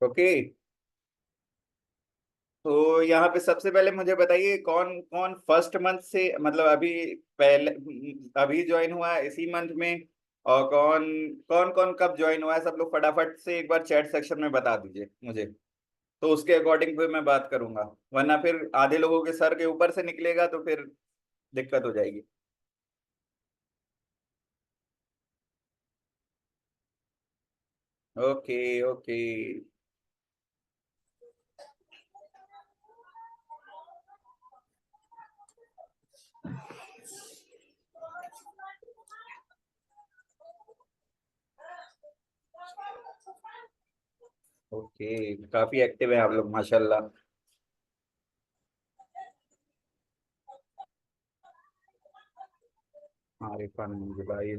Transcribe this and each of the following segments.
Okay. तो यहाँ पे सबसे पहले मुझे बताइए कौन कौन फर्स्ट मंथ से मतलब अभी पहले अभी ज्वाइन हुआ है इसी मंथ में, और कौन कौन कौन कब ज्वाइन हुआ है, सब लोग फटाफट से एक बार चैट सेक्शन में बता दीजिए मुझे। तो उसके अकॉर्डिंग फिर मैं बात करूंगा, वरना फिर आधे लोगों के सर के ऊपर से निकलेगा तो फिर दिक्कत हो जाएगी। Okay okay. ओके, काफी एक्टिव है आप लोग माशाल्लाह। आरिफा नंदी भाई।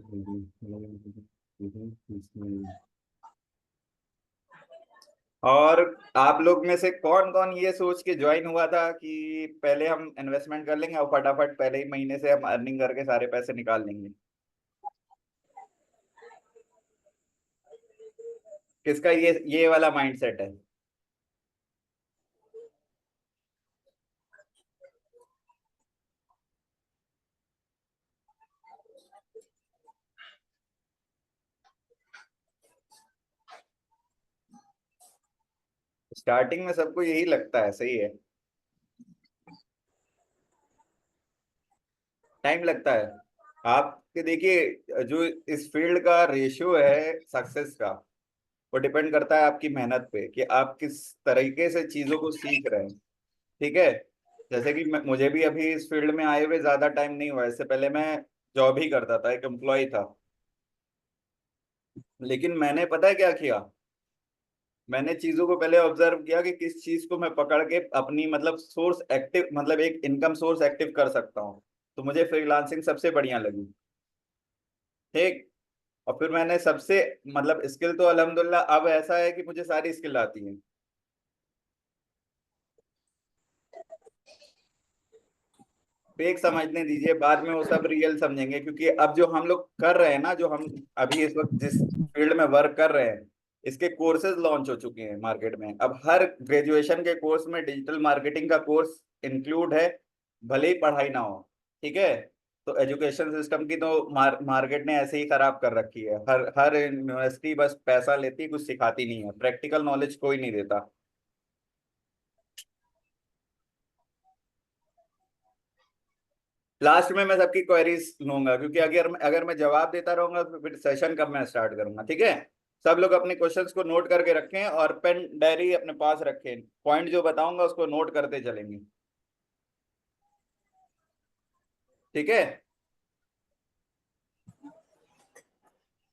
और आप लोग में से कौन कौन ये सोच के ज्वाइन हुआ था कि पहले हम इन्वेस्टमेंट कर लेंगे और फटाफट पहले ही महीने से हम अर्निंग करके सारे पैसे निकाल लेंगे? किसका ये वाला माइंडसेट है? स्टार्टिंग में सबको यही लगता है, सही है। टाइम लगता है। आपके देखिए जो इस फील्ड का रेशियो है सक्सेस का, वो डिपेंड करता है आपकी मेहनत पे कि आप किस तरीके से चीजों को सीख रहे हैं। ठीक है। जैसे कि मुझे भी अभी इस फील्ड में आए हुए ज्यादा टाइम नहीं हुआ, इससे पहले मैं जॉब ही करता था, एक एम्प्लॉय था। लेकिन मैंने पता है क्या किया, मैंने चीजों को पहले ऑब्जर्व किया कि किस चीज को मैं पकड़ के अपनी मतलब सोर्स एक्टिव मतलब एक इनकम सोर्स एक्टिव कर सकता हूँ। तो मुझे फ्रीलांसिंग सबसे बढ़िया लगी। ठीक। और फिर मैंने सबसे मतलब स्किल तो अल्हम्दुलिल्लाह अब ऐसा है कि मुझे सारी स्किल आती है। फेक समझने दीजिए, बाद में वो सब रियल समझेंगे, क्योंकि अब जो हम लोग कर रहे हैं ना, जो हम अभी इस वक्त जिस फील्ड में वर्क कर रहे हैं, इसके कोर्सेज लॉन्च हो चुके हैं मार्केट में। अब हर ग्रेजुएशन के कोर्स में डिजिटल मार्केटिंग का कोर्स इंक्लूड है, भले ही पढ़ाई ना हो। ठीक है। तो एजुकेशन सिस्टम की तो मार्केट ने ऐसे ही खराब कर रखी है, हर हर यूनिवर्सिटी बस पैसा लेती, कुछ सिखाती नहीं है, प्रैक्टिकल नॉलेज कोई नहीं देता। लास्ट में मैं सबकी क्वेरीज लूंगा, क्योंकि अगर अगर मैं जवाब देता रहूंगा तो फिर सेशन कब मैं स्टार्ट करूंगा। ठीक है। सब लोग अपने क्वेश्चंस को नोट करके रखें और पेन डायरी अपने पास रखें, पॉइंट जो बताऊंगा उसको नोट करते चलेंगे। ठीक है।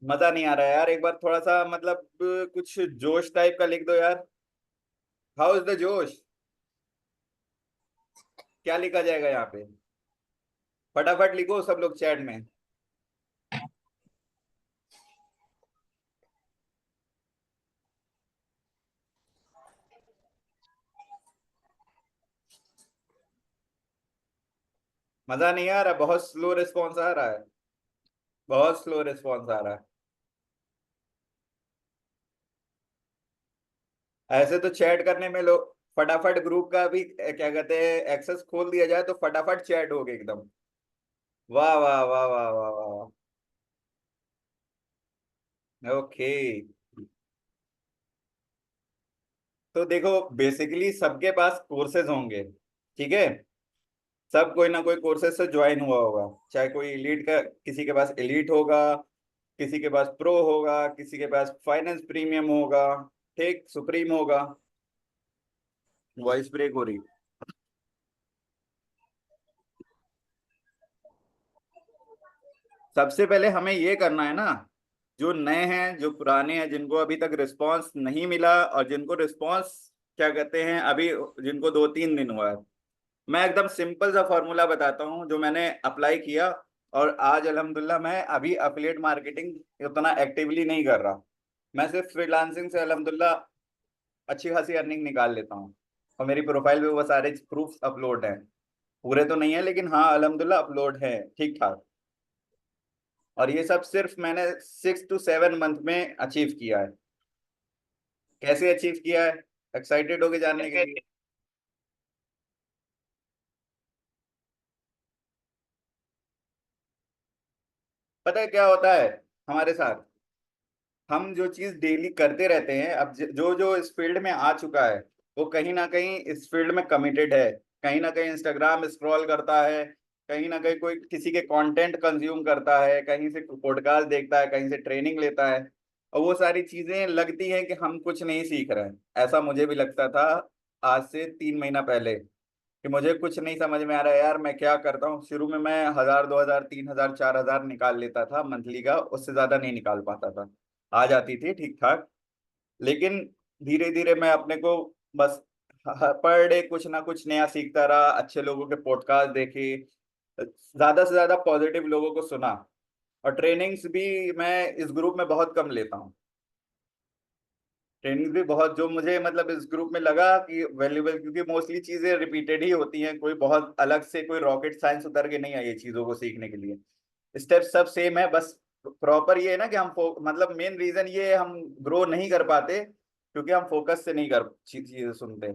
मजा नहीं आ रहा है यार, एक बार थोड़ा सा मतलब कुछ जोश टाइप का लिख दो यार। हाउ इज द जोश? क्या लिखा जाएगा यहाँ पे? फटाफट लिखो सब लोग चैट में। मजा नहीं आ रहा, बहुत स्लो रिस्पॉन्स आ रहा है। बहुत स्लो रिस्पॉन्स आ रहा है। ऐसे तो चैट करने में लोग फटाफट ग्रुप का भी क्या कहते हैं एक्सेस खोल दिया जाए तो फटाफट चैट हो गए एकदम। वाह वाह वाह वाह वाह वाह। ओके। तो देखो बेसिकली सबके पास कोर्सेज होंगे। ठीक है। सब कोई ना कोई कोर्सेज से ज्वाइन हुआ होगा, चाहे कोई एलीट का, किसी के पास एलीट होगा, किसी के पास प्रो होगा, किसी के पास फाइनेंस प्रीमियम होगा, ठीक सुप्रीम होगा। वॉइस ब्रेक हो रही। सबसे पहले हमें ये करना है ना, जो नए हैं जो पुराने हैं जिनको अभी तक रिस्पांस नहीं मिला और जिनको रिस्पांस क्या कहते हैं अभी, जिनको 2-3 दिन हुआ है, मैं एकदम सिंपल सा फॉर्मूला बताता हूँ जो मैंने अप्लाई किया। और आज अल्हम्दुलिल्लाह मैं अभी अफिलिएट मार्केटिंग उतना एक्टिवली नहीं कर रहा, मैं सिर्फ फ्रीलांसिंग से अल्हम्दुलिल्लाह अच्छी खासी अर्निंग निकाल लेता हूँ। और मेरी प्रोफाइल पे वो सारे प्रूफ अपलोड हैं, पूरे तो नहीं है लेकिन हाँ अल्हम्दुलिल्लाह अपलोड है ठीक ठाक। और ये सब सिर्फ मैंने 6 to 7 मंथ में अचीव किया है। कैसे अचीव किया है, एक्साइटेड होके जानने के लिए? पता है क्या होता है हमारे साथ? हम जो चीज डेली करते रहते हैं, अब जो जो इस फील्ड में आ चुका है वो कहीं ना कहीं इस फील्ड में कमिटेड है। कहीं ना कहीं इंस्टाग्राम स्क्रॉल करता है, कहीं ना कहीं कोई किसी के कंटेंट कंज्यूम करता है, कहीं से पॉडकास्ट देखता है, कहीं से ट्रेनिंग लेता है। और वो सारी चीजें लगती हैं कि हम कुछ नहीं सीख रहे हैं। ऐसा मुझे भी लगता था आज से 3 महीना पहले, कि मुझे कुछ नहीं समझ में आ रहा है यार, मैं क्या करता हूँ। शुरू में मैं 1,000 2,000 3,000 4,000 निकाल लेता था मंथली का, उससे ज्यादा नहीं निकाल पाता था। आ जाती थी ठीक ठाक। लेकिन धीरे धीरे मैं अपने को बस पर डे कुछ ना कुछ नया सीखता रहा, अच्छे लोगों के पॉडकास्ट देखे, ज्यादा से ज्यादा पॉजिटिव लोगों को सुना। और ट्रेनिंग्स भी मैं इस ग्रुप में बहुत कम लेता हूँ। ट्रेनिंग भी बहुत जो मुझे मतलब इस ग्रुप में लगा कि वैल्यूबल, क्योंकि मोस्टली चीजें रिपीटेड ही होती हैं, कोई बहुत अलग से कोई रॉकेट साइंस उतर के नहीं आई है चीजों को सीखने के लिए। स्टेप सब सेम है, बस प्रॉपर ये है ना कि हम मतलब मेन रीजन ये है हम ग्रो नहीं कर पाते क्योंकि हम फोकस से नहीं कर चीजें सुनते,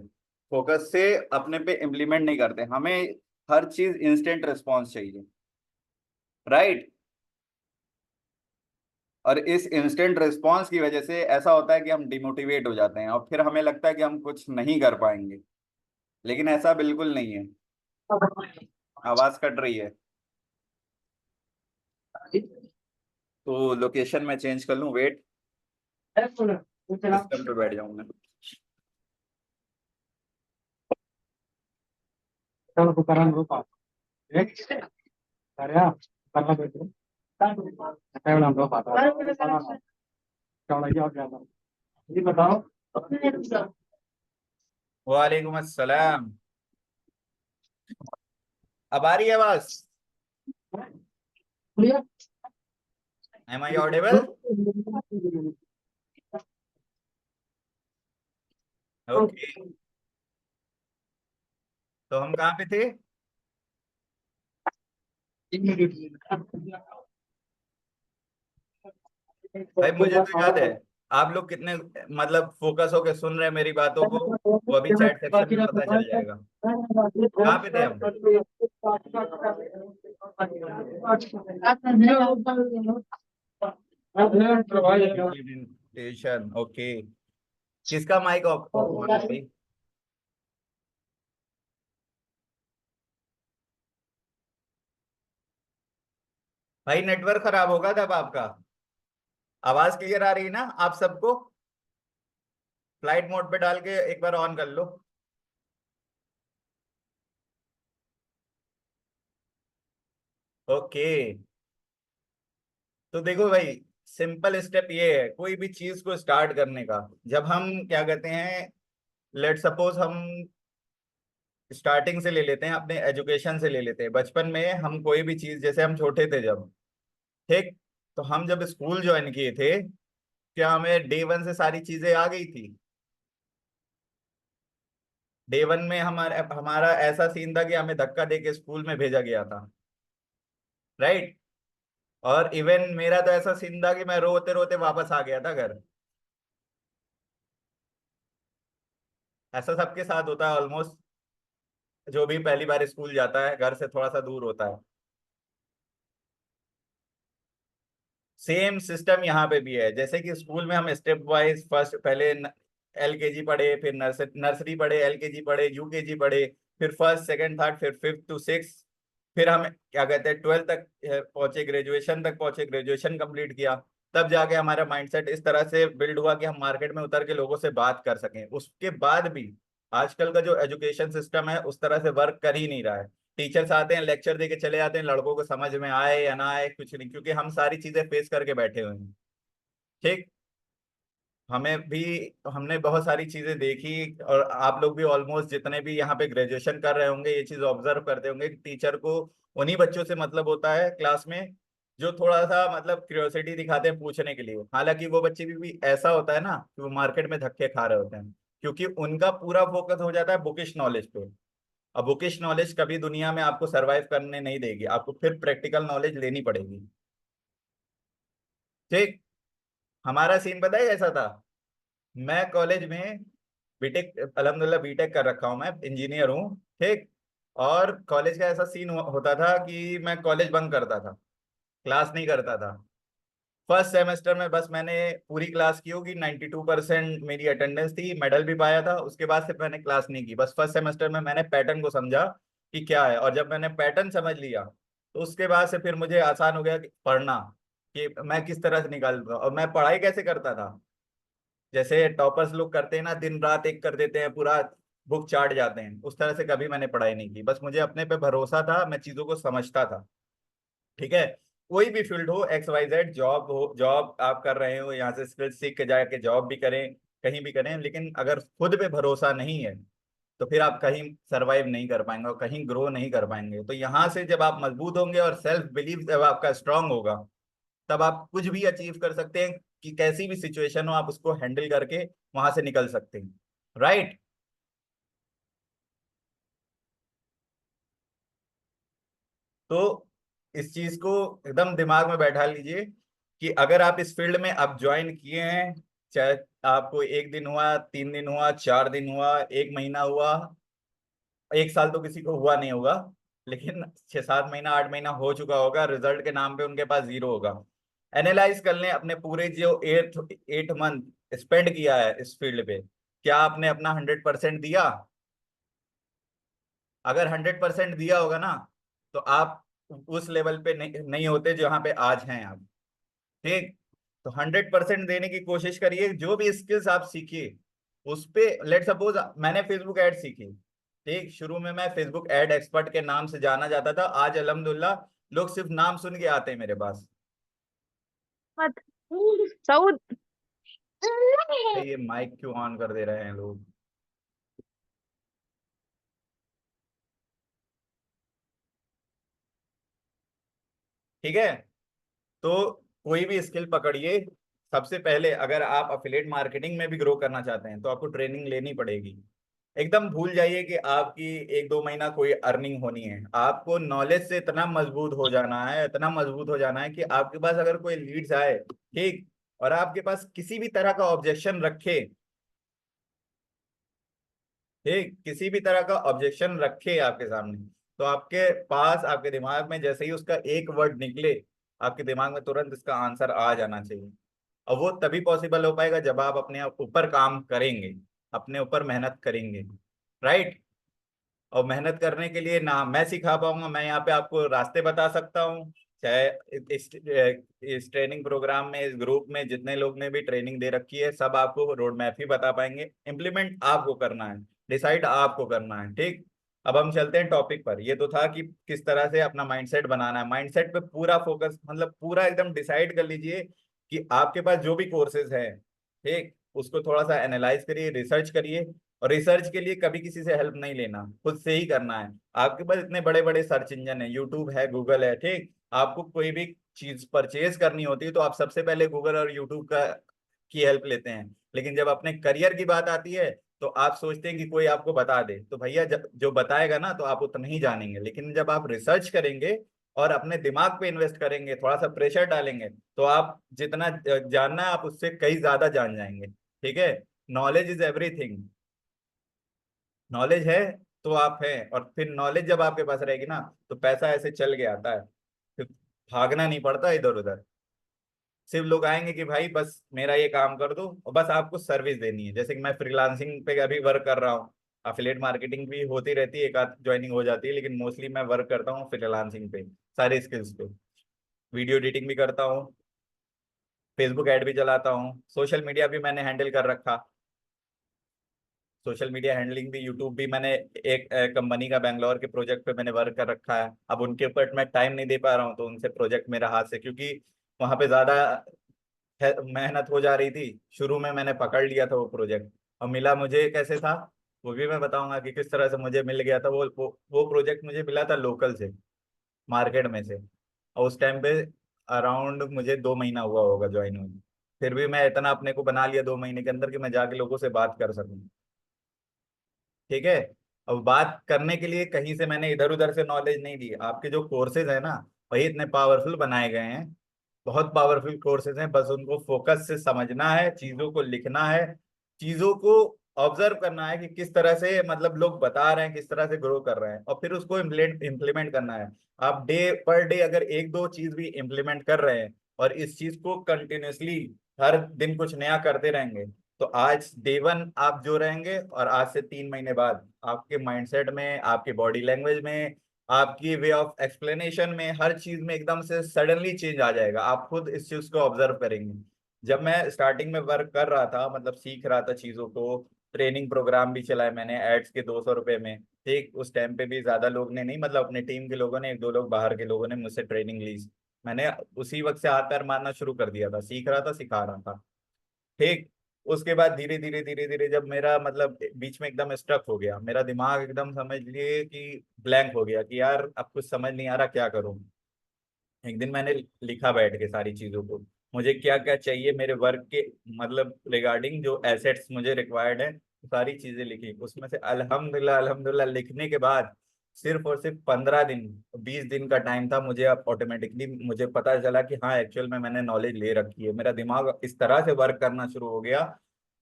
फोकस से अपने पे इम्प्लीमेंट नहीं करते। हमें हर चीज इंस्टेंट रिस्पॉन्स चाहिए, राइट? और इस इंस्टेंट रिस्पॉन्स की वजह से ऐसा होता है कि हम डिमोटिवेट हो जाते हैं और फिर हमें लगता है कि हम कुछ नहीं कर पाएंगे। लेकिन ऐसा बिल्कुल नहीं है। आवाज कट रही है, तो लोकेशन में चेंज कर लूं, वेट, सिस्टम पे बैठ जाऊं मैं। वालेकुम अस्सलाम। अब आ रही है आवाज? Am I audible? ओके। तो हम कहाँ पे थे? भाई मुझे तो याद है, आप लोग कितने मतलब फोकस होके सुन रहे हैं मेरी बातों को, वो अभी चैट सेक्शन में पता चल जाएगा। कहाँ पे थे हम? Presentation, okay. किसका माइक ऑन है भाई? भाई नेटवर्क खराब होगा तब आपका। आवाज क्लियर आ रही है ना आप सबको? फ्लाइट मोड पे डाल के एक बार ऑन कर लो। ओके। तो देखो भाई, सिंपल स्टेप ये है कोई भी चीज को स्टार्ट करने का। जब हम क्या कहते हैं, लेट सपोज हम स्टार्टिंग से ले लेते हैं, अपने एजुकेशन से ले लेते हैं। बचपन में हम कोई भी चीज, जैसे हम छोटे थे जब, ठीक, तो हम जब स्कूल ज्वाइन किए थे, क्या हमें डे वन से सारी चीजें आ गई थी? डे वन में हमारा हमारा ऐसा सीन था कि हमें धक्का दे के स्कूल में भेजा गया था, राइट? और इवन मेरा तो ऐसा सीन था कि मैं रोते रोते वापस आ गया था घर। ऐसा सबके साथ होता है ऑलमोस्ट, जो भी पहली बार स्कूल जाता है, घर से थोड़ा सा दूर होता है। सेम सिस्टम यहाँ पे भी है। जैसे कि स्कूल में हम स्टेप वाइज फर्स्ट पहले एलकेजी पढ़े, फिर नर्सरी पढ़े, एलकेजी पढ़े, यूकेजी पढ़े, फिर फर्स्ट सेकंड थर्ड, फिर फिफ्थ टू सिक्स, फिर हम क्या कहते हैं 12th तक पहुंचे, ग्रेजुएशन तक पहुंचे, ग्रेजुएशन कंप्लीट किया। तब जाके हमारा माइंडसेट इस तरह से बिल्ड हुआ कि हम मार्केट में उतर के लोगों से बात कर सकें। उसके बाद भी आजकल का जो एजुकेशन सिस्टम है उस तरह से वर्क कर ही नहीं रहा है। टीचर्स आते हैं, लेक्चर दे के चले जाते हैं, लड़कों को समझ में आए या ना आए कुछ नहीं, क्योंकि हम सारी चीजें फेस करके बैठे हुए हैं। ठीक। हमें भी, हमने बहुत सारी चीजें देखी, और आप लोग भी ऑलमोस्ट जितने भी यहाँ पे ग्रेजुएशन कर रहे होंगे ये चीज ऑब्जर्व करते होंगे कि टीचर को उन्हीं बच्चों से मतलब होता है क्लास में जो थोड़ा सा मतलब क्यूरियोसिटी दिखाते हैं पूछने के लिए। हालांकि वो बच्चे भी ऐसा होता है ना कि वो मार्केट में धक्के खा रहे होते हैं, क्योंकि उनका पूरा फोकस हो जाता है बुकिश नॉलेज पे। अब बुकिश नॉलेज कभी दुनिया में आपको सरवाइव करने नहीं देगी, आपको फिर प्रैक्टिकल नॉलेज लेनी पड़ेगी। ठीक। हमारा सीन पता है कैसा था? मैं कॉलेज में बीटेक, अल्हम्दुलिल्लाह बीटेक कर रखा हूँ, मैं इंजीनियर हूँ। ठीक। और कॉलेज का ऐसा सीन होता था कि मैं कॉलेज बंक करता था, क्लास नहीं करता था। फर्स्ट सेमेस्टर में बस मैंने पूरी क्लास की होगी, 92% मेरी अटेंडेंस थी, मेडल भी पाया था। उसके बाद से मैंने क्लास नहीं की। बस फर्स्ट सेमेस्टर में मैंने पैटर्न को समझा कि क्या है, और जब मैंने पैटर्न समझ लिया तो उसके बाद से फिर मुझे आसान हो गया कि पढ़ना, कि मैं किस तरह से निकालूंगा। और मैं पढ़ाई कैसे करता था, जैसे टॉपर्स लोग करते हैं ना, दिन रात एक कर देते हैं, पूरा बुक चाट जाते हैं, उस तरह से कभी मैंने पढ़ाई नहीं की। बस मुझे अपने पे भरोसा था, मैं चीजों को समझता था। ठीक है। कोई भी फील्ड हो, XYZ, जॉब हो, जॉब आप कर रहे हो, यहाँ से स्किल सीख के जाके जॉब भी करें, कहीं भी करें, लेकिन अगर खुद पे भरोसा नहीं है तो फिर आप कहीं सरवाइव नहीं कर पाएंगे और कहीं ग्रो नहीं कर पाएंगे। तो यहाँ से जब आप मजबूत होंगे और सेल्फ बिलीव जब आपका स्ट्रांग होगा, तब आप कुछ भी अचीव कर सकते हैं, कि कैसी भी सिचुएशन हो आप उसको हैंडल करके वहां से निकल सकते हैं। राइट। तो इस चीज को एकदम दिमाग में बैठा लीजिए कि अगर आप इस फील्ड में अब ज्वाइन किए हैं, चाहे आपको 1 दिन हुआ, 3 दिन हुआ, 4 दिन हुआ, 1 महीना हुआ, 1 साल तो किसी को हुआ नहीं होगा, लेकिन 6-7 महीना, 8 महीना हो चुका होगा, रिजल्ट के नाम पे उनके पास जीरो होगा। एनालाइज कर लें अपने पूरे जो 8 8 मंथ स्पेंड किया है इस फील्ड पे, क्या आपने अपना 100% दिया? अगर 100% दिया होगा ना, तो आप उस लेवल पे नहीं होते जहां पे आज हैं आप। ठीक। तो 100% देने की कोशिश करिए। जो भी स्किल्स आप सीखिए उस पे, लेट सपोज मैंने फेसबुक ऐड सीखी। ठीक, शुरू में मैं फेसबुक एड एक्सपर्ट के नाम से जाना जाता था, आज अल्हम्दुलिल्लाह लोग सिर्फ नाम सुन के आते हैं मेरे पास। मत सऊद। ये माइक क्यों ऑन कर दे रहे हैं लोग? ठीक है। तो कोई भी स्किल पकड़िए। सबसे पहले अगर आप अफिलिएट मार्केटिंग में भी ग्रो करना चाहते हैं तो आपको ट्रेनिंग लेनी पड़ेगी। एकदम भूल जाइए कि आपकी 1-2 महीना कोई अर्निंग होनी है। आपको नॉलेज से इतना मजबूत हो जाना है, इतना मजबूत हो जाना है कि आपके पास अगर कोई लीड्स आए, ठीक, और आपके पास किसी भी तरह का ऑब्जेक्शन रखे, ठीक, किसी भी तरह का ऑब्जेक्शन रखे आपके सामने, तो आपके पास, आपके दिमाग में जैसे ही उसका एक वर्ड निकले, आपके दिमाग में तुरंत इसका आंसर आ जाना चाहिए। और वो तभी पॉसिबल हो पाएगा जब आप अपने ऊपर काम करेंगे, अपने ऊपर मेहनत करेंगे। राइट। और मेहनत करने के लिए ना मैं सिखा पाऊंगा, मैं यहाँ पे आपको रास्ते बता सकता हूँ, चाहे इस ट्रेनिंग प्रोग्राम में, इस ग्रुप में जितने लोग ने भी ट्रेनिंग दे रखी है, सब आपको रोड मैप ही बता पाएंगे। इम्प्लीमेंट आपको करना है, डिसाइड आपको करना है। ठीक। अब हम चलते हैं टॉपिक पर। ये तो था कि किस तरह से अपना माइंडसेट बनाना है। माइंडसेट पे पूरा फोकस, मतलब पूरा एकदम डिसाइड कर लीजिए कि आपके पास जो भी कोर्सेज है, ठीक, उसको थोड़ा सा एनालाइज करिए, रिसर्च करिए। और रिसर्च के लिए कभी किसी से हेल्प नहीं लेना, खुद से ही करना है। आपके पास इतने बड़े बड़े सर्च इंजन है, यूट्यूब है, गूगल है। ठीक। आपको कोई भी चीज परचेज करनी होती है तो आप सबसे पहले गूगल और यूट्यूब का की हेल्प लेते हैं। लेकिन जब अपने करियर की बात आती है तो आप सोचते हैं कि कोई आपको बता दे, तो भैया जो बताएगा ना तो आप उतना ही जानेंगे। लेकिन जब आप रिसर्च करेंगे और अपने दिमाग पे इन्वेस्ट करेंगे, थोड़ा सा प्रेशर डालेंगे, तो आप जितना जानना है आप उससे कई ज्यादा जान जाएंगे। ठीक है। Knowledge is everything. नॉलेज है तो आप हैं, और फिर नॉलेज जब आपके पास रहेगी ना तो पैसा ऐसे चल के आता है, फिर भागना नहीं पड़ता इधर उधर। सिर्फ लोग आएंगे कि भाई बस मेरा ये काम कर दो, और बस आपको सर्विस देनी है। जैसे कि मैं फ्रीलांसिंग पे अभी वर्क कर रहा हूँ, अफिलिएट मार्केटिंग भी होती रहती है, एक आध ज्वाइनिंग हो जाती है, लेकिन मोस्टली मैं वर्क करता हूँ फ्रीलांसिंग पे, सारे स्किल्स पे। वीडियो एडिटिंग भी करता हूँ, फेसबुक ऐड भी चलाता हूँ, सोशल मीडिया भी मैंने हैंडल कर रखा। सोशल मीडिया हैंडलिंग भी, यूट्यूब भी मैंने एक कंपनी का बेंगलोर के प्रोजेक्ट पे मैंने वर्क कर रखा है। अब उनके ऊपर मैं टाइम नहीं दे पा रहा हूँ, तो उनसे प्रोजेक्ट मेरा हाथ से, क्योंकि वहां पे ज्यादा मेहनत हो जा रही थी। शुरू में मैंने पकड़ लिया था वो प्रोजेक्ट, और मिला मुझे कैसे था वो भी मैं बताऊंगा कि किस तरह से मुझे मिल गया था। वो प्रोजेक्ट मुझे मिला था लोकल से, मार्केट में से। और उस टाइम पे अराउंड मुझे 2 महीना हुआ होगा ज्वाइन हुई। फिर भी मैं इतना अपने को बना लिया 2 महीने के अंदर कि मैं जाके लोगों से बात कर सकूं। ठीक है। अब बात करने के लिए कहीं से मैंने इधर उधर से नॉलेज नहीं ली। आपके जो कोर्सेज है ना, वही इतने पावरफुल बनाए गए हैं, बहुत पावरफुल कोर्सेज हैं। बस उनको फोकस से समझना है, चीजों को लिखना है, चीजों को ऑब्जर्व करना है कि किस तरह से मतलब लोग बता रहे हैं, किस तरह से ग्रो कर रहे हैं, और फिर उसको इम्प्लीमेंट करना है। आप डे पर डे अगर एक दो चीज भी इम्प्लीमेंट कर रहे हैं और इस चीज को कंटिन्यूअसली हर दिन कुछ नया करते रहेंगे, तो आज डे 1 आप जो रहेंगे और आज से 3 महीने बाद आपके माइंडसेट में, आपके बॉडी लैंग्वेज में, आपकी वे ऑफ एक्सप्लेनेशन में, हर चीज में एकदम से सडनली चेंज आ जाएगा। आप खुद इस चीज को ऑब्जर्व करेंगे। जब मैं स्टार्टिंग में वर्क कर रहा था, मतलब सीख रहा था चीजों को, ट्रेनिंग प्रोग्राम भी चलाए मैंने एड्स के 200 रुपए में। ठीक, उस टाइम पे भी ज्यादा लोग ने नहीं, मतलब अपने टीम के लोगों ने, एक दो लोग बाहर के लोगों ने मुझसे ट्रेनिंग ली। मैंने उसी वक्त से हाथ पैर मारना शुरू कर दिया था, सीख रहा था, सिखा रहा था। ठीक। उसके बाद धीरे धीरे धीरे धीरे जब मेरा मतलब बीच में एकदम स्ट्रक हो गया, मेरा दिमाग एकदम समझ लिए कि ब्लैंक हो गया कि यार अब कुछ समझ नहीं आ रहा, क्या करूं। एक दिन मैंने लिखा बैठ के सारी चीजों को, मुझे क्या क्या चाहिए मेरे वर्क के मतलब रिगार्डिंग, जो एसेट्स मुझे रिक्वायर्ड है, सारी चीजें लिखी। उसमें से अल्हम्दुलिल्लाह अल्हम्दुलिल्लाह लिखने के बाद सिर्फ और सिर्फ 15 दिन, 20 दिन का टाइम था मुझे। अब ऑटोमेटिकली मुझे पता चला कि हाँ एक्चुअल में मैंने नॉलेज ले रखी है। मेरा दिमाग इस तरह से वर्क करना शुरू हो गया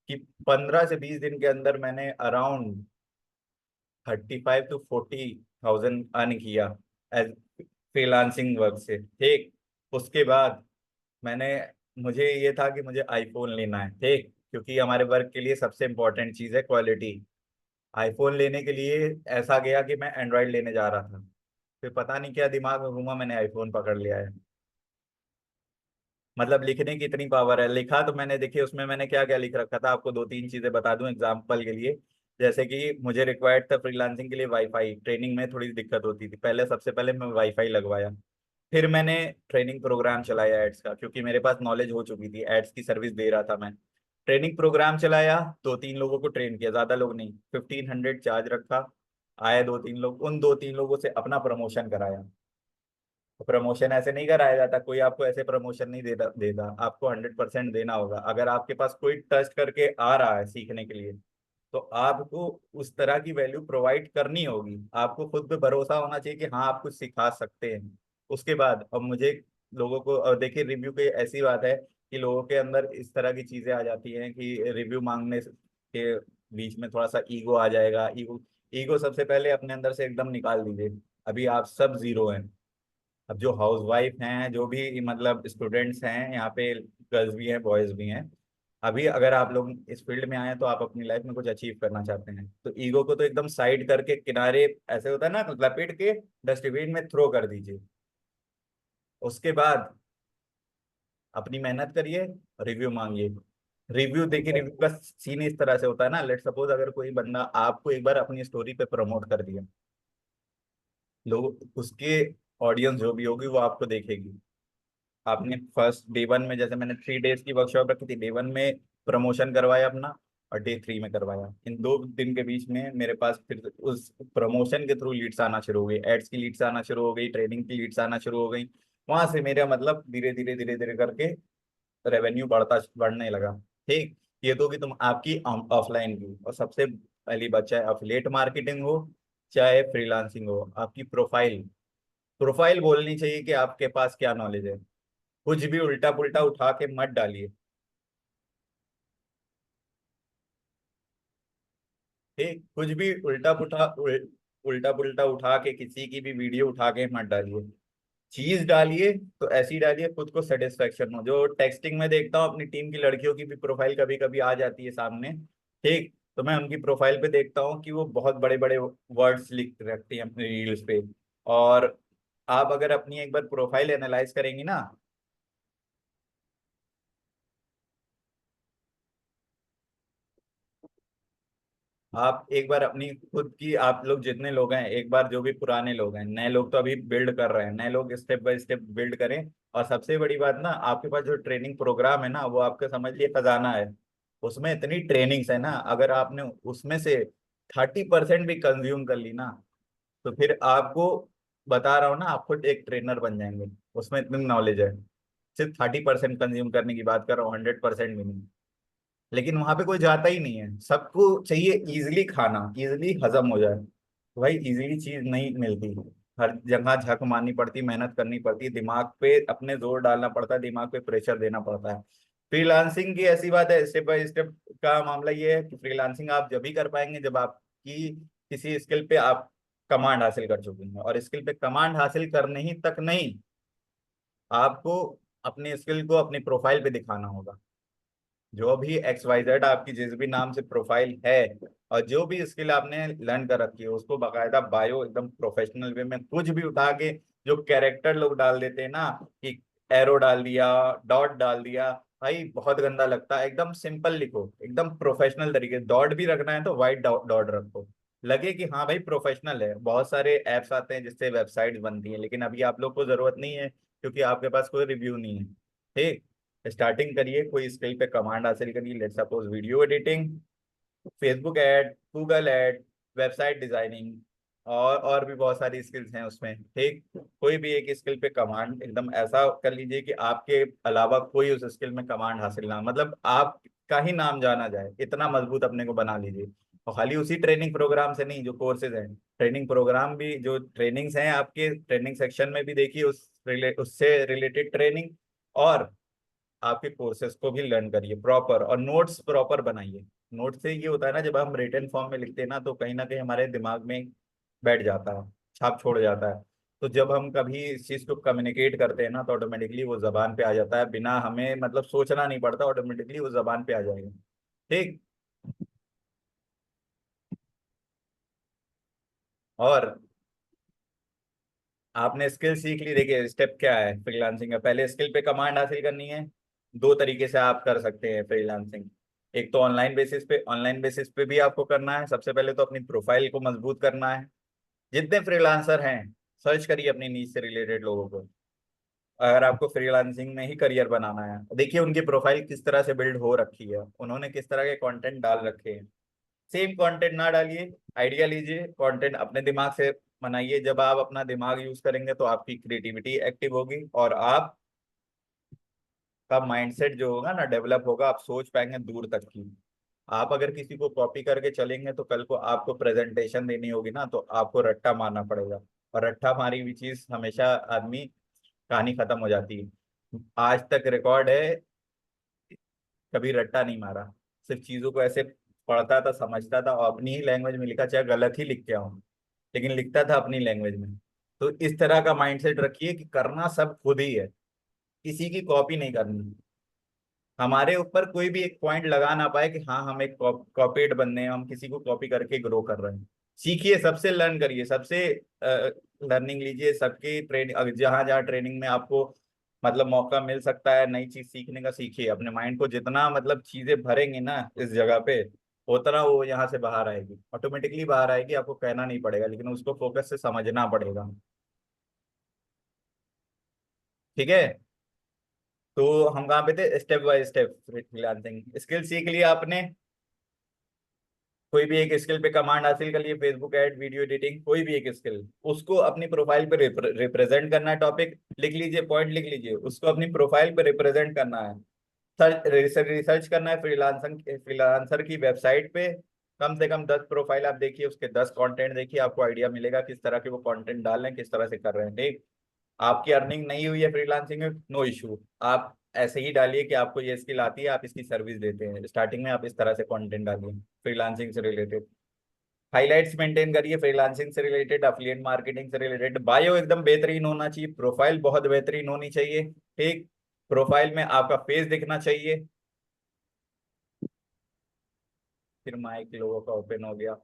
कि 15 से 20 दिन के अंदर मैंने अराउंड 35 to 40 थाउजेंड अर्न किया एज फ्रीलांसिंग वर्क से। ठीक। उसके बाद मैंने, मुझे ये था कि मुझे आईफोन लेना है। ठीक, क्योंकि हमारे वर्क के लिए सबसे इंपॉर्टेंट चीज है क्वालिटी। आईफोन लेने के लिए ऐसा गया कि मैं एंड्रॉयड लेने जा रहा था, फिर पता नहीं क्या दिमाग में घूमा, मैंने आईफोन पकड़ लिया है। मतलब लिखने की इतनी पावर है। लिखा तो मैंने, देखिए उसमें मैंने क्या क्या लिख रखा था, आपको दो तीन चीजें बता दूं एग्जांपल के लिए। जैसे कि मुझे रिक्वायर्ड था फ्रीलांसिंग के लिए वाईफाई, ट्रेनिंग में थोड़ी दिक्कत होती थी, पहले सबसे पहले मैं वाईफाई लगवाया। फिर मैंने ट्रेनिंग प्रोग्राम चलाया एड्स का, क्योंकि मेरे पास नॉलेज हो चुकी थी, एड्स की सर्विस दे रहा था मैं। ट्रेनिंग प्रोग्राम चलाया, 2-3 लोगों को ट्रेन किया, ज्यादा लोग नहीं, 1500 चार्ज रखा। आए 2-3 लोग, उन 2-3 लोगों से अपना प्रमोशन कराया। प्रमोशन ऐसे नहीं कराया जाता, कोई आपको ऐसे प्रमोशन नहीं देता देता, आपको 100% देना होगा। अगर आपके पास कोई ट्रस्ट करके आ रहा है सीखने के लिए, तो आपको उस तरह की वैल्यू प्रोवाइड करनी होगी। आपको खुद पे भरोसा होना चाहिए कि हाँ आप कुछ सिखा सकते हैं। उसके बाद अब मुझे लोगों को, और देखिए रिव्यू की ऐसी बात है कि लोगों के अंदर इस तरह की चीजें आ जाती हैं कि रिव्यू मांगने के बीच में थोड़ा सा ईगो आ जाएगा। ईगो, ईगो सबसे पहले अपने अंदर से एकदम निकाल दीजिए। अभी आप सब जीरो हैं। अब जो हाउस वाइफ हैं, जो भी मतलब स्टूडेंट्स हैं यहाँ पे, गर्ल्स भी हैं बॉयज भी हैं, अभी अगर आप लोग इस फील्ड में आए हैं तो आप अपनी लाइफ में कुछ अचीव करना चाहते हैं, तो ईगो को तो एकदम साइड करके किनारे, ऐसे होता है ना, लपेट के डस्टबिन में थ्रो कर दीजिए। उसके बाद अपनी मेहनत करिए, रिव्यू मांगिए। रिव्यू देखिए, रिव्यू का सीन इस तरह से होता है ना, लेट सपोज अगर कोई बंदा आपको एक बार अपनी स्टोरी पे प्रमोट कर दिया, लोग उसके ऑडियंस जो भी होगी वो आपको देखेगी। आपने फर्स्ट डे 1 में, जैसे मैंने 3 डेज की वर्कशॉप रखी थी, डे 1 में प्रमोशन करवाया अपना, और डे 3 में करवाया। इन 2 दिन के बीच में मेरे पास फिर उस प्रमोशन के थ्रू लीड्स आना शुरू हो गई, एड्स की लीड्स आना शुरू हो गई, ट्रेनिंग की लीड्स आना शुरू हो गई। वहां से मेरा मतलब धीरे धीरे धीरे धीरे करके रेवेन्यू बढ़ने लगा। ठीक। ये तो कि तुम आपकी ऑफलाइन की, और सबसे पहली बात, चाहे अफिलिएट मार्केटिंग हो चाहे फ्रीलांसिंग हो, आपकी प्रोफाइल, प्रोफाइल बोलनी चाहिए कि आपके पास क्या नॉलेज है। कुछ भी उल्टा पुल्टा उठा के मत डालिए। ठीक, कुछ भी उल्टा पुल्टा उठा के किसी की भी वीडियो उठा के मत डालिए। चीज डालिए तो ऐसी डालिए खुद को सेटिस्फेक्शन हो। जो टेक्सटिंग में देखता हूँ, अपनी टीम की लड़कियों की भी प्रोफाइल कभी कभी आ जाती है सामने। ठीक, तो मैं उनकी प्रोफाइल पे देखता हूँ कि वो बहुत बड़े बड़े वर्ड्स लिख रखती हैं अपनी रील्स पे। और आप अगर अपनी एक बार प्रोफाइल एनालाइज करेंगी ना, आप एक बार अपनी खुद की, आप लोग जितने लोग हैं, एक बार जो भी पुराने लोग हैं, नए लोग तो अभी बिल्ड कर रहे हैं, नए लोग स्टेप बाय स्टेप बिल्ड करें। और सबसे बड़ी बात ना, आपके पास जो ट्रेनिंग प्रोग्राम है ना, वो आपका समझ लिए खजाना है। उसमें इतनी ट्रेनिंग्स है ना, अगर आपने उसमें से 30% भी कंज्यूम कर ली ना, तो फिर आपको बता रहा हूँ ना, आप खुद एक ट्रेनर बन जाएंगे। उसमें इतनी नॉलेज है। सिर्फ 30% कंज्यूम करने की बात कर रहा हूँ, 100% भी नहीं। लेकिन वहां पे कोई जाता ही नहीं है, सबको चाहिए इजीली खाना, इजीली हजम हो जाए। तो भाई इजीली चीज नहीं मिलती, हर जगह झक मारनी पड़ती, मेहनत करनी पड़ती, दिमाग पे अपने जोर डालना पड़ता है, दिमाग पे प्रेशर देना पड़ता है। फ्रीलांसिंग की ऐसी बात है, स्टेप बाय स्टेप का मामला ये है कि फ्रीलांसिंग आप जब ही कर पाएंगे जब आपकी किसी स्किल पे आप कमांड हासिल कर चुके हैं। और स्किल पे कमांड हासिल करने ही तक नहीं, आपको अपनी स्किल को अपनी प्रोफाइल पे दिखाना होगा। जो भी XYZ आपकी जिस भी नाम से प्रोफाइल है और जो भी स्किल आपने लर्न कर रखी है उसको बाकायदा बायो एकदम प्रोफेशनल वे में, कुछ भी उठा के जो कैरेक्टर लोग डाल देते हैं ना कि एरो डाल दिया, डॉट डाल दिया, भाई बहुत गंदा लगता है। एकदम सिंपल लिखो, एकदम प्रोफेशनल तरीके, डॉट भी रखना है तो व्हाइट डॉट रखो, लगे कि हाँ भाई प्रोफेशनल है। बहुत सारे एप्स आते हैं जिससे वेबसाइट बनती है, लेकिन अभी आप लोग को जरूरत नहीं है क्योंकि आपके पास कोई रिव्यू नहीं है। ठीक, स्टार्टिंग करिए, कोई स्किल पे कमांड हासिल करिए। Let suppose video editing, Facebook ad, Google add, website designing, और भी बहुत सारी स्किल्स हैं उसमें। ठीक, कोई भी एक स्किल पे कमांड एकदम ऐसा कर लीजिए कि आपके अलावा कोई उस स्किल में कमांड हासिल ना, मतलब आपका ही नाम जाना जाए, इतना मजबूत अपने को बना लीजिए। और खाली उसी ट्रेनिंग प्रोग्राम से नहीं, जो कोर्सेज हैं, ट्रेनिंग प्रोग्राम भी, जो ट्रेनिंग्स हैं आपके ट्रेनिंग सेक्शन में भी देखिए उससे रिलेटेड ट्रेनिंग, और आपके कोर्सेज को भी लर्न करिए प्रॉपर, और नोट्स प्रॉपर बनाइए। नोट से ये होता है ना, जब हम रिटन फॉर्म में लिखते हैं ना तो कहीं ना कहीं हमारे दिमाग में बैठ जाता है, छाप छोड़ जाता है। तो जब हम कभी इस चीज को कम्युनिकेट करते हैं ना तो ऑटोमेटिकली वो जबान पे आ जाता है, बिना हमें मतलब सोचना नहीं पड़ता, ऑटोमेटिकली वो जबान पे आ जाएगा। ठीक। और आपने स्किल सीख ली, देखिए स्टेप क्या है फ्रीलांसिंग का। पहले स्किल पे कमांड हासिल करनी है। दो तरीके से आप कर सकते हैं फ्रीलांसिंग। एक तो ऑनलाइन बेसिस पे, ऑनलाइन बेसिस पे भी आपको करना है। सबसे पहले तो अपनी प्रोफाइल को मजबूत करना है। जितने फ्रीलांसर हैं, सर्च करिए अपनी नीच से रिलेटेड लोगों को। अगर आपको फ्रीलांसिंग में ही करियर बनाना है, देखिए उनकी प्रोफाइल किस तरह से बिल्ड हो रखी है, उन्होंने किस तरह के कंटेंट डाल रखे हैं। सेम कंटेंट ना डालिए, आइडिया लीजिए, कंटेंट अपने दिमाग से बनाइए। जब आप अपना दिमाग यूज करेंगे तो आपकी क्रिएटिविटी एक्टिव होगी और आप का माइंडसेट जो होगा ना डेवलप होगा, आप सोच पाएंगे दूर तक की। आप अगर किसी को कॉपी करके चलेंगे तो कल को आपको प्रेजेंटेशन देनी होगी ना तो आपको रट्टा मारना पड़ेगा। और रट्टा मारी हुई चीज हमेशा आदमी, कहानी खत्म हो जाती है। आज तक रिकॉर्ड है, कभी रट्टा नहीं मारा। सिर्फ चीजों को ऐसे पढ़ता था, समझता था और अपनी ही लैंग्वेज में लिखा, चाहे गलत ही लिख के आऊं लेकिन लिखता था अपनी लैंग्वेज में। तो इस तरह का माइंडसेट रखिए कि करना सब खुद ही है, किसी की कॉपी नहीं करनी। हमारे ऊपर कोई भी एक पॉइंट लगा ना पाए कि हाँ हम एक कॉपीड बंदे हैं, हम किसी को कॉपी करके ग्रो कर रहे हैं। सीखिए, सबसे लर्न करिए, सबसे लर्निंग लीजिए, सबकी ट्रेनिंग, जहाँ जहाँ ट्रेनिंग में आपको मतलब मौका मिल सकता है नई चीज सीखने का, सीखिए। अपने माइंड को जितना मतलब चीजें भरेंगे ना इस जगह पे, उतना वो यहाँ से बाहर आएगी, ऑटोमेटिकली बाहर आएगी, आपको कहना नहीं पड़ेगा, लेकिन उसको फोकस से समझना पड़ेगा। ठीक है। तो हम कहाँ पे थे, step by step freelancing skill सीख लिया आपने। कोई भी एक स्किल पे कमांड हासिल कर लिए, फेसबुक ऐड, वीडियो एडिटिंग, कोई भी एक स्किल, उसको अपनी प्रोफाइल पे रिप्रेजेंट करना है। टॉपिक लिख लीजिए, पॉइंट लिख लीजिए, उसको अपनी प्रोफाइल पे रिप्रेजेंट करना है। रिसर्च करना है फ्रीलांसर की वेबसाइट पे। कम से कम 10 प्रोफाइल आप देखिए, उसके 10 कंटेंट देखिए, आपको आइडिया मिलेगा किस तरह के वो कंटेंट डाल रहे हैं, किस तरह से कर रहे हैं। ठीक। आपकी अर्निंग नहीं हुई है फ्रीलांसिंग में, नो इशू, आप ऐसे ही डालिए कि आपको ये स्किल आती है, आप इसकी सर्विस देते हैं। स्टार्टिंग में आप इस तरह से कंटेंट डालिए फ्रीलांसिंग से रिलेटेड। हाइलाइट्स मेंटेन करिए फ्रीलांसिंग से रिलेटेड, अफिलिएट मार्केटिंग से रिलेटेड। बायो एकदम बेहतरीन होना चाहिए, प्रोफाइल बहुत बेहतरीन होनी चाहिए। ठीक। प्रोफाइल में आपका फेस दिखना चाहिए। फिर माइक लोगों का ओपन हो गया।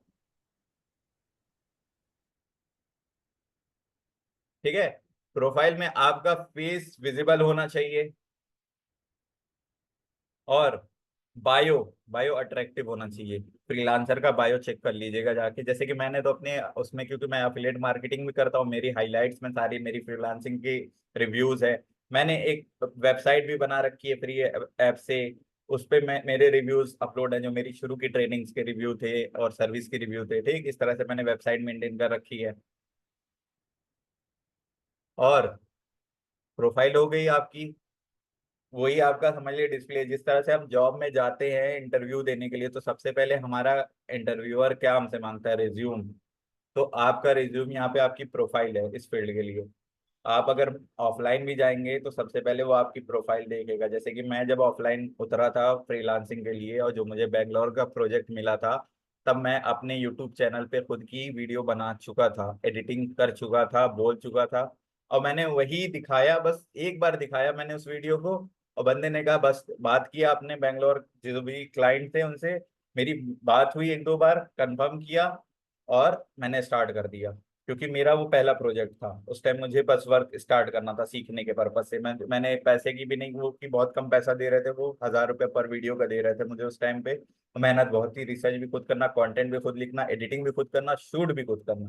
ठीक है। प्रोफाइल में आपका फेस विजिबल होना चाहिए। और बायो, बायो अट्रैक्टिव होना चाहिए। फ्रीलांसर का बायो चेक कर लीजिएगा जाके, जैसे कि मैंने तो अपने उसमें, क्योंकि मैं अफिलिएट मार्केटिंग भी करता हूँ, मेरी हाइलाइट्स में सारी मेरी फ्रीलांसिंग की रिव्यूज है। मैंने एक वेबसाइट भी बना रखी है फ्री ऐप से, उस पे मैं मेरे रिव्यूज अपलोड है, जो मेरी शुरू की ट्रेनिंग्स के रिव्यू थे और सर्विस के रिव्यू थे। ठीक, इस तरह से मैंने वेबसाइट मेंटेन कर रखी है। और प्रोफाइल हो गई आपकी, वही आपका समझ लीजिए डिस्प्ले। जिस तरह से हम जॉब में जाते हैं इंटरव्यू देने के लिए, तो सबसे पहले हमारा इंटरव्यूअर क्या हमसे मांगता है, रिज्यूम। तो आपका रिज्यूम यहाँ पे आपकी प्रोफाइल है इस फील्ड के लिए। आप अगर ऑफलाइन भी जाएंगे तो सबसे पहले वो आपकी प्रोफाइल देखेगा। जैसे कि मैं जब ऑफलाइन उतरा था फ्रीलांसिंग के लिए और जो मुझे बेंगलोर का प्रोजेक्ट मिला था, तब मैं अपने यूट्यूब चैनल पे खुद की वीडियो बना चुका था, एडिटिंग कर चुका था, बोल चुका था। और मैंने वही दिखाया, बस एक बार दिखाया मैंने उस वीडियो को, और बंदे ने कहा बस, बात किया आपने बेंगलोर जो भी क्लाइंट थे उनसे, मेरी बात हुई एक दो बार, कंफर्म किया, और मैंने स्टार्ट कर दिया। क्योंकि मेरा वो पहला प्रोजेक्ट था उस टाइम, मुझे बस वर्क स्टार्ट करना था सीखने के पर्पज से। मैंने पैसे की भी नहीं, वो कि बहुत कम पैसा दे रहे थे, वो 1,000 रुपये पर वीडियो का दे रहे थे मुझे उस टाइम पे। मेहनत बहुत थी, रिसर्च भी खुद करना, कंटेंट भी खुद लिखना, एडिटिंग भी खुद करना, शूट भी खुद करना,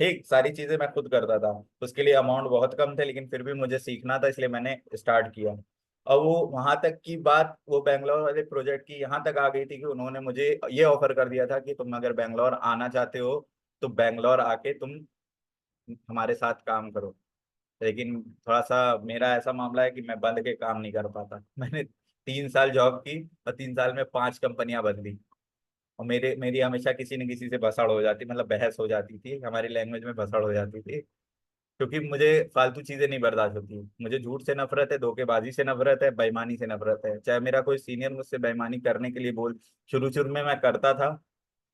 ठीक सारी चीजें मैं खुद करता था। उसके लिए अमाउंट बहुत कम थे, लेकिन फिर भी मुझे सीखना था, इसलिए मैंने स्टार्ट किया। और वो वहां तक की बात, वो बेंगलोर वाले प्रोजेक्ट की यहाँ तक आ गई थी कि उन्होंने मुझे ये ऑफर कर दिया था कि तुम अगर बेंगलोर आना चाहते हो तो बेंगलोर आके तुम हमारे साथ काम करो। लेकिन थोड़ा सा मेरा ऐसा मामला है कि मैं बंद के काम नहीं कर पाता। मैंने 3 साल जॉब की और 3 साल में 5 कंपनियां बदली, और मेरी हमेशा किसी न किसी से भसड़ हो जाती, मतलब बहस हो जाती थी, हमारी लैंग्वेज में भसड़ हो जाती थी। क्योंकि मुझे फालतू चीजें नहीं बर्दाश्त होती। मुझे झूठ से नफरत है, धोखेबाजी से नफरत है, बेईमानी से नफरत है। चाहे मेरा कोई सीनियर मुझसे बेईमानी करने के लिए बोल, शुरू शुरू में मैं करता था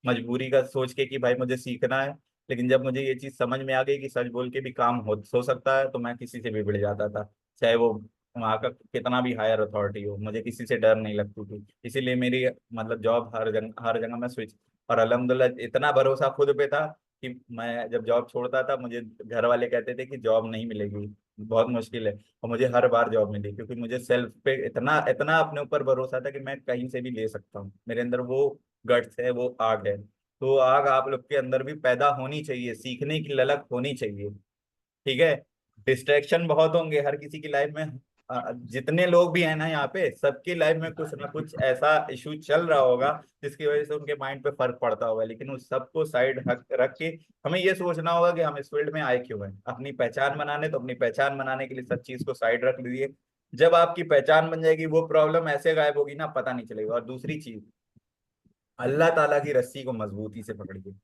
मजबूरी का सोच के कि भाई मुझे सीखना है। लेकिन जब मुझे ये चीज समझ में आ गई कि सच बोल के भी काम हो सकता है, तो मैं किसी से भी भिड़ जाता था। चाहे वो वहाँ का कितना भी हायर अथॉरिटी हो, मुझे किसी से डर नहीं लगती थी। इसीलिए मेरी मतलब जॉब हर जगह मैं स्विच। और अल्हम्दुलिल्लाह इतना भरोसा खुद पे था कि मैं जब जॉब छोड़ता था, मुझे घर वाले कहते थे कि जॉब नहीं मिलेगी, बहुत मुश्किल है। और मुझे हर बार जॉब मिली, क्योंकि मुझे सेल्फ पे इतना इतना अपने ऊपर भरोसा था कि मैं कहीं से भी ले सकता हूँ। मेरे अंदर वो गट्स है, वो आग है। तो आग आप लोग के अंदर भी पैदा होनी चाहिए, सीखने की ललक होनी चाहिए। ठीक है। डिस्ट्रैक्शन बहुत होंगे हर किसी की लाइफ में। जितने लोग भी हैं ना यहाँ पे, सबकी लाइफ में कुछ ना कुछ ऐसा इशू चल रहा होगा जिसकी वजह से उनके माइंड पे फर्क पड़ता होगा। लेकिन उस सबको साइड रख के हमें ये सोचना होगा कि हम इस फील्ड में आए क्यों हैं। अपनी पहचान बनाने, तो अपनी पहचान बनाने के लिए सब चीज को साइड रख लीजिए। जब आपकी पहचान बन जाएगी, वो प्रॉब्लम ऐसे गायब होगी ना, पता नहीं चलेगा। और दूसरी चीज, अल्लाह ताला की रस्सी को मजबूती से पकड़िए।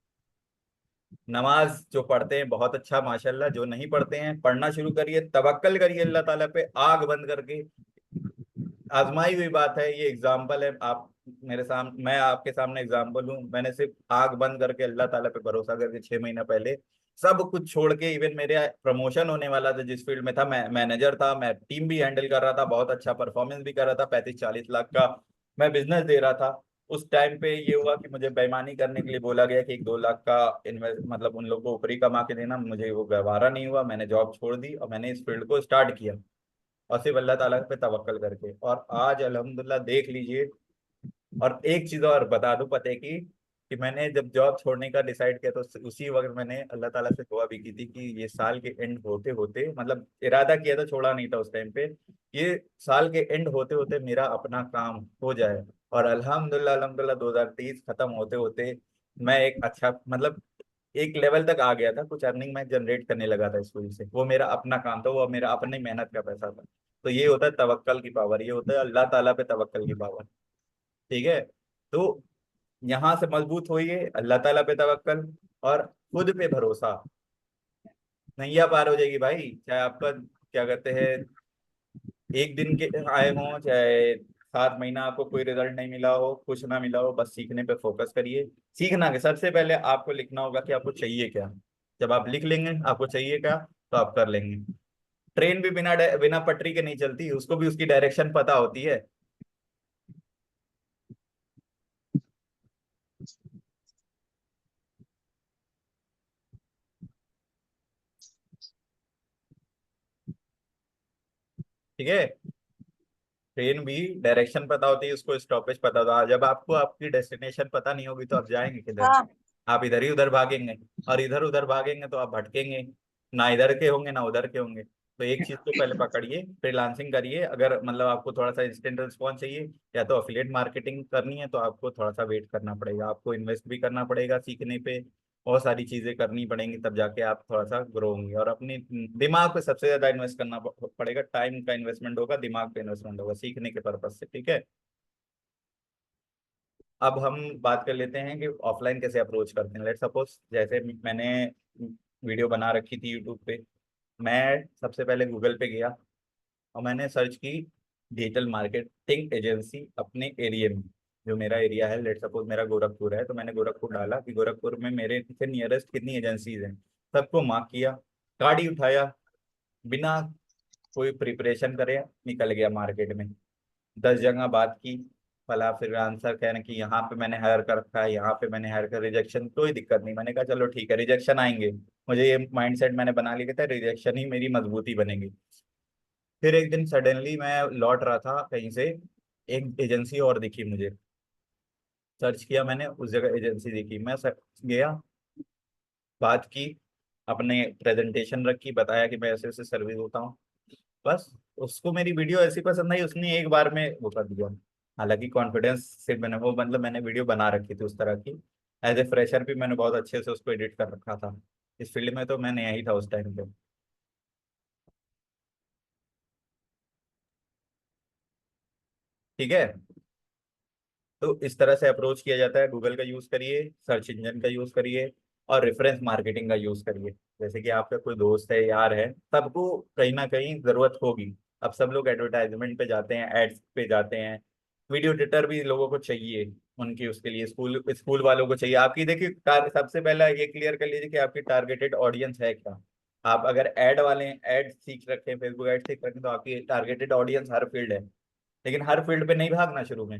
नमाज जो पढ़ते हैं बहुत अच्छा माशाल्लाह, जो नहीं पढ़ते हैं पढ़ना शुरू करिए, तवक्कल करिए अल्लाह ताला पे, आग बंद करके। आजमाई हुई बात है, ये एग्जाम्पल है। आप मेरे सामने, मैं आपके सामने एग्जाम्पल हूँ। मैंने सिर्फ आग बंद करके अल्लाह ताला पे भरोसा करके 6 महीना पहले सब कुछ छोड़ के, इवन मेरे प्रमोशन होने वाला था जिस फील्ड में था, मैं मैनेजर था, मैं टीम भी हैंडल कर रहा था, बहुत अच्छा परफॉर्मेंस भी कर रहा था, 35-40 लाख का मैं बिजनेस दे रहा था। उस टाइम पे ये हुआ कि मुझे बेईमानी करने के लिए बोला गया कि 1-2 लाख का इन्वेस्ट, मतलब उन लोगों को ऊपरी कमा के देना। मुझे वो गवारा नहीं हुआ, मैंने जॉब छोड़ दी और मैंने इस फील्ड को स्टार्ट किया, और सिर्फ अल्लाह ताला पे तवक्कल करके। और आज अल्हम्दुलिल्लाह देख लीजिए। और एक चीज और बता दूं पते की, कि मैंने जब जॉब छोड़ने का डिसाइड किया, तो उसी वक्त मैंने अल्लाह ताला से दुआ भी की थी कि ये साल के एंड होते होते, मतलब इरादा किया था, छोड़ा नहीं था उस टाइम पे, ये साल के एंड होते होते मेरा अपना काम हो जाए। और अल्हम्दुलिल्लाह अल्हम्दुलिल्लाह 2023 खत्म होते होते मैं एक अच्छा, मतलब एक लेवल तक आ गया था, कुछ अर्निंग मैं जनरेट करने लगा था इस फील्ड से। वो मेरा अपना काम था, वो मेरा अपनी मेहनत का पैसा था। तो ये होता है तवक्कल की पावर, ये होता है अल्लाह ताला पे तवक्कल की पावर। ठीक है। तो यहाँ से मजबूत होइए, अल्लाह ताला पे तवक्कल और खुद पे भरोसा, नैया पार हो जाएगी भाई। चाहे आपका क्या कहते हैं, एक दिन के आए हों, चाहे 7 महीना आपको कोई रिजल्ट नहीं मिला हो, कुछ ना मिला हो, बस सीखने पे फोकस करिए। सीखना के सबसे पहले आपको लिखना होगा कि आपको चाहिए क्या। जब आप लिख लेंगे आपको चाहिए क्या, तो आप कर लेंगे। ट्रेन भी बिना बिना पटरी के नहीं चलती, उसको भी उसकी डायरेक्शन पता होती है। ठीक है। ट्रेन भी डायरेक्शन पता होती है, उसको स्टॉपेज पता होता है। जब आपको आपकी डेस्टिनेशन पता नहीं होगी तो आप जाएंगे किधर। हाँ। आप इधर ही उधर भागेंगे, और इधर उधर भागेंगे तो आप भटकेंगे, ना इधर के होंगे ना उधर के होंगे। तो एक चीज को पहले पकड़िए, फ्रीलांसिंग करिए। अगर मतलब आपको थोड़ा सा इंस्टेंट रिस्पॉन्स चाहिए, या तो अफिलिएट मार्केटिंग करनी है, तो आपको थोड़ा सा वेट करना पड़ेगा, आपको इन्वेस्ट भी करना पड़ेगा सीखने पे, बहुत सारी चीजें करनी पड़ेंगी, तब जाके आप थोड़ा सा ग्रो होंगे। और अपनी दिमाग पे सबसे ज्यादा इन्वेस्ट करना पड़ेगा। टाइम का इन्वेस्टमेंट होगा, दिमाग पे इन्वेस्टमेंट होगा सीखने के पर्पज से। ठीक है। अब हम बात कर लेते हैं कि ऑफलाइन कैसे अप्रोच करते हैं। लेट सपोज जैसे मैंने वीडियो बना रखी थी यूट्यूब पे, मैं सबसे पहले गूगल पे गया और मैंने सर्च की डिजिटल मार्केटिंग एजेंसी अपने एरिया में। जो मेरा एरिया है, लेट सपोज मेरा गोरखपुर है, तो मैंने गोरखपुर डाला कि गोरखपुर में मेरे से नियरेस्ट कितनी एजेंसीज हैं। सबको मार्क किया, कार्ड ही उठाया, बिना कोई प्रिपरेशन करे निकल गया मार्केट में। 10 जगह बात की, फला फिर आंसर कह रहे हैं कि यहाँ पे मैंने हायर कर रखा है, यहाँ पे मैंने हायर कर, रिजेक्शन कोई दिक्कत नहीं। मैंने कहा चलो ठीक है, रिजेक्शन आएंगे, मुझे ये माइंडसेट मैंने बना लिया था, रिजेक्शन ही मेरी मजबूती बनेगी। फिर एक दिन सडनली मैं लौट रहा था कहीं से, एक एजेंसी और दिखी मुझे। सर्च किया मैंने, उस जगह एजेंसी दिखी, मैं गया, बात की, अपने प्रेजेंटेशन रखी, बताया कि मैं ऐसे ऐसे सर्विस होता हूँ। बस, उसको मेरी वीडियो ऐसी पसंद आई, उसने एक बार में वो कर दिया। हालांकि कॉन्फिडेंस से मैंने वो, मतलब मैंने वीडियो बना रखी थी उस तरह की। एज ए फ्रेशर भी मैंने बहुत अच्छे से उसको एडिट कर रखा था। इस फील्ड में तो मैं नया ही था उस टाइम पे। ठीक है। तो इस तरह से अप्रोच किया जाता है। गूगल का यूज करिए, सर्च इंजन का यूज करिए, और रेफरेंस मार्केटिंग का यूज करिए। जैसे कि आपका कोई दोस्त है, यार है, सबको कहीं ना कहीं जरूरत होगी। अब सब लोग एडवर्टाइजमेंट पे जाते हैं, एड्स पे जाते हैं। वीडियो एडिटर भी लोगों को चाहिए, उनकी उसके लिए स्कूल स्कूल वालों को चाहिए। आपकी देखिए सबसे पहला ये क्लियर कर लीजिए कि आपकी टारगेटेड ऑडियंस है क्या। आप अगर एड वाले एड सीख रखे हैं, फेसबुक एड सीख रखे हैं, तो आपकी टारगेटेड ऑडियंस हर फील्ड है। लेकिन हर फील्ड पे नहीं भागना शुरू में।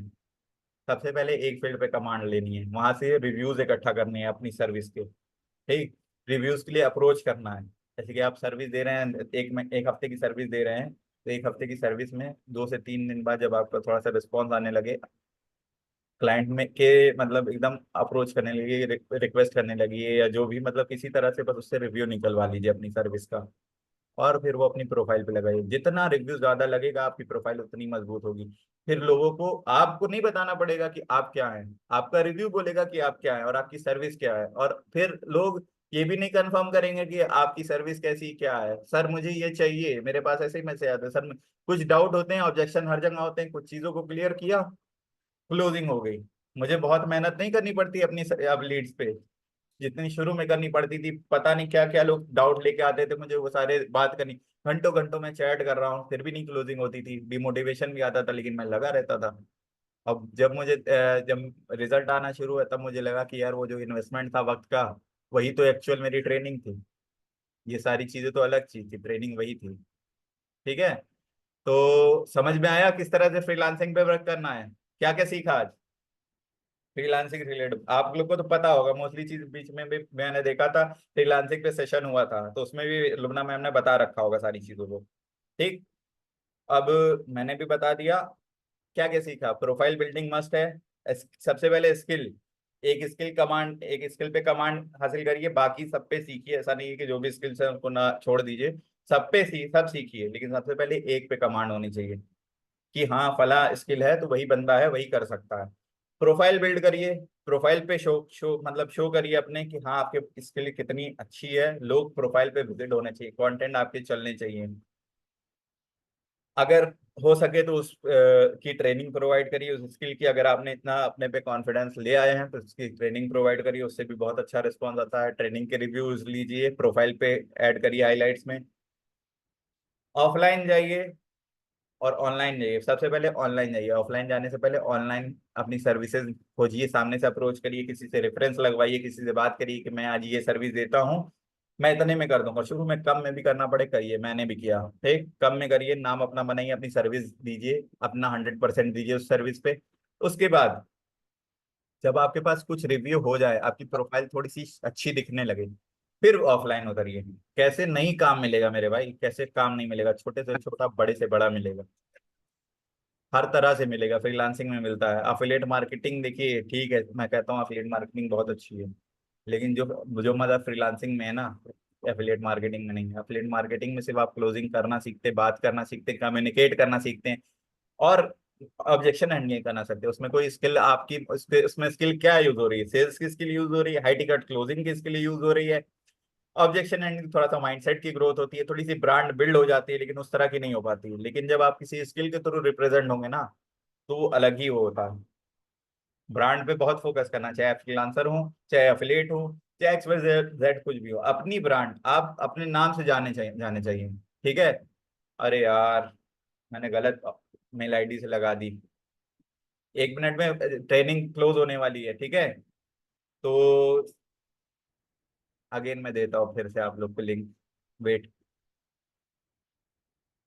सबसे पहले एक फील्ड पे कमांड लेनी है, वहां से रिव्यूज इकट्ठा करने हैं अपनी सर्विस के। ठीक। रिव्यूज के लिए अप्रोच करना है। जैसे कि आप सर्विस दे रहे हैं, एक हफ्ते की सर्विस दे रहे हैं, तो एक हफ्ते की सर्विस में 2 से 3 दिन बाद जब आपका थोड़ा सा रिस्पॉन्स आने लगे, क्लाइंट में के मतलब एकदम अप्रोच करने लगी, रिक्वेस्ट करने लगी है, या जो भी, मतलब किसी तरह से बस उससे रिव्यू निकलवा लीजिए अपनी सर्विस का। और फिर वो अपनी प्रोफाइल पे लगाइए। जितना रिव्यू ज्यादा लगेगा, आपकी प्रोफाइल उतनी मजबूत होगी। फिर लोगों को आपको नहीं बताना पड़ेगा कि आप क्या हैं, आपका रिव्यू बोलेगा कि आप क्या हैं और आपकी सर्विस क्या है। और फिर लोग ये भी नहीं कंफर्म करेंगे कि आपकी सर्विस कैसी क्या है, सर मुझे ये चाहिए, मेरे पास ऐसे ही मैसेज आते हैं सर। कुछ डाउट होते हैं, ऑब्जेक्शन हर जगह होते हैं, कुछ चीजों को क्लियर किया, क्लोजिंग हो गई। मुझे बहुत मेहनत नहीं करनी पड़ती अपनी अब लीड्स पे, जितनी शुरू में करनी पड़ती थी। पता नहीं क्या क्या लोग डाउट लेके आते थे मुझे, वो सारे बात करनी। घंटों घंटों में चैट कर रहा हूँ, फिर भी नहीं क्लोजिंग होती थी, डिमोटिवेशन भी आता था, लेकिन मैं लगा रहता था। अब जब रिजल्ट आना शुरू हुआ, तब मुझे लगा कि यार वो जो इन्वेस्टमेंट था वक्त का, वही तो एक्चुअल मेरी ट्रेनिंग थी। ये सारी चीजें तो अलग चीज थी, ट्रेनिंग वही थी। ठीक है। तो समझ में आया किस तरह से फ्रीलांसिंग पे वर्क करना है, क्या क्या सीखा आज। फ्रीलांसिंग रिलेटेड आप लोग को तो पता होगा मोस्टली चीज। बीच में भी मैंने देखा था, फ्रीलांसिंग पे सेशन हुआ था, तो उसमें भी लुबना मैम ने बता रखा होगा सारी चीजों को। ठीक। अब मैंने भी बता दिया क्या क्या सीखा। प्रोफाइल बिल्डिंग मस्ट है। सबसे पहले स्किल, एक स्किल कमांड, एक स्किल पे कमांड हासिल करिए, बाकी सब पे सीखिए। ऐसा नहीं है कि जो भी स्किल्स है उनको ना छोड़ दीजिए, सब सीखिए, लेकिन सबसे पहले एक पे कमांड होनी चाहिए कि हाँ फला स्किल है तो वही बंदा है, वही कर सकता है। प्रोफाइल बिल्ड करिए, प्रोफाइल पे शो शो मतलब शो करिए अपने कि हाँ आपके स्किल कितनी अच्छी है। लोग प्रोफाइल पे विजिट होने चाहिए, कंटेंट आपके चलने चाहिए। अगर हो सके तो उस की ट्रेनिंग प्रोवाइड करिए उस स्किल की। अगर आपने इतना अपने पे कॉन्फिडेंस ले आए हैं तो उसकी ट्रेनिंग प्रोवाइड करिए, उससे भी बहुत अच्छा रिस्पॉन्स आता है। ट्रेनिंग के रिव्यूज लीजिए, प्रोफाइल पे ऐड करिए हाईलाइट्स में। ऑफलाइन जाइए और ऑनलाइन जाइए। सबसे पहले ऑनलाइन जाइए, ऑफलाइन जाने से पहले ऑनलाइन अपनी सर्विसेज खोजिए, सामने से अप्रोच करिए, किसी से रेफरेंस लगवाइए, किसी से बात करिए कि मैं आज ये सर्विस देता हूँ, मैं इतने में कर दूंगा। शुरू में कम में भी करना पड़े करिए, मैंने भी किया। ठीक, कम में करिए, नाम अपना बनाइए, अपनी सर्विस दीजिए, अपना 100% दीजिए उस सर्विस पे। उसके बाद जब आपके पास कुछ रिव्यू हो जाए, आपकी प्रोफाइल थोड़ी सी अच्छी दिखने लगे, फिर ऑफलाइन उतरिए। कैसे नहीं काम मिलेगा मेरे भाई, कैसे काम नहीं मिलेगा, छोटे से छोटा बड़े से बड़ा मिलेगा, हर तरह से मिलेगा। फ्रीलांसिंग में मिलता है। अफिलिएट मार्केटिंग देखिए, ठीक है, मैं कहता हूँ अफिलिएट मार्केटिंग बहुत अच्छी है, लेकिन जो जो मजा फ्रीलांसिंग में है ना, एफिलिएट मार्केटिंग में नहीं है। एफिलिएट मार्केटिंग में सिर्फ आप क्लोजिंग करना सीखते, बात करना सीखते, कम्युनिकेट करना सीखते हैं, और ऑब्जेक्शन हैंडलिंग करना सकते हैं। उसमें कोई स्किल आपकी उसमें स्किल क्या यूज हो रही है, सेल्स की स्किल यूज हो रही है, हाई टिकट क्लोजिंग की स्किल यूज हो रही है। ऑब्जेक्शन हैंडलिंग थोड़ा सा माइंडसेट की ग्रोथ होती है, थोड़ी सी ब्रांड बिल्ड हो जाती है, लेकिन उस तरह की नहीं हो पाती। लेकिन जब आप किसी स्किल के थ्रू रिप्रेजेंट होंगे ना, तो वो अलग ही वो होता है। ब्रांड पे बहुत फोकस करना, चाहे फ्रीलांसर हो चाहे एफिलिएट हो, चाहे एक्स वाई जेड जेड कुछ भी हो, अपनी ब्रांड आप अपने नाम से जाने चाहिए। ठीक है। अरे यार, मैंने गलत मेल आईडी से लगा दी। 1 मिनट में ट्रेनिंग क्लोज होने वाली है, ठीक है। तो अगेन मैं देता हूँ फिर से आप लोग को लिंक। वेट,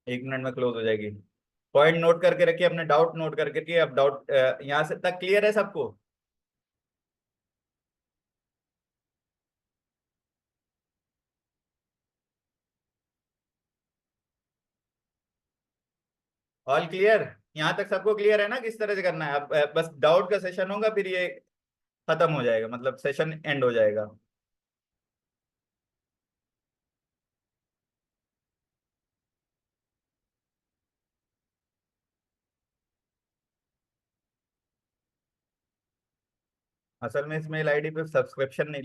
1 मिनट में क्लोज हो जाएगी। पॉइंट नोट करके रखिए, अपने डाउट नोट करके रखिए। अब डाउट यहाँ से तक क्लियर है सबको? All clear? यहाँ तक सबको क्लियर है ना किस तरह से करना है? अब बस डाउट का सेशन होगा, फिर ये खत्म हो जाएगा, मतलब सेशन एंड हो जाएगा। असल में इस मेल आईडी पे सब्सक्रिप्शन नहीं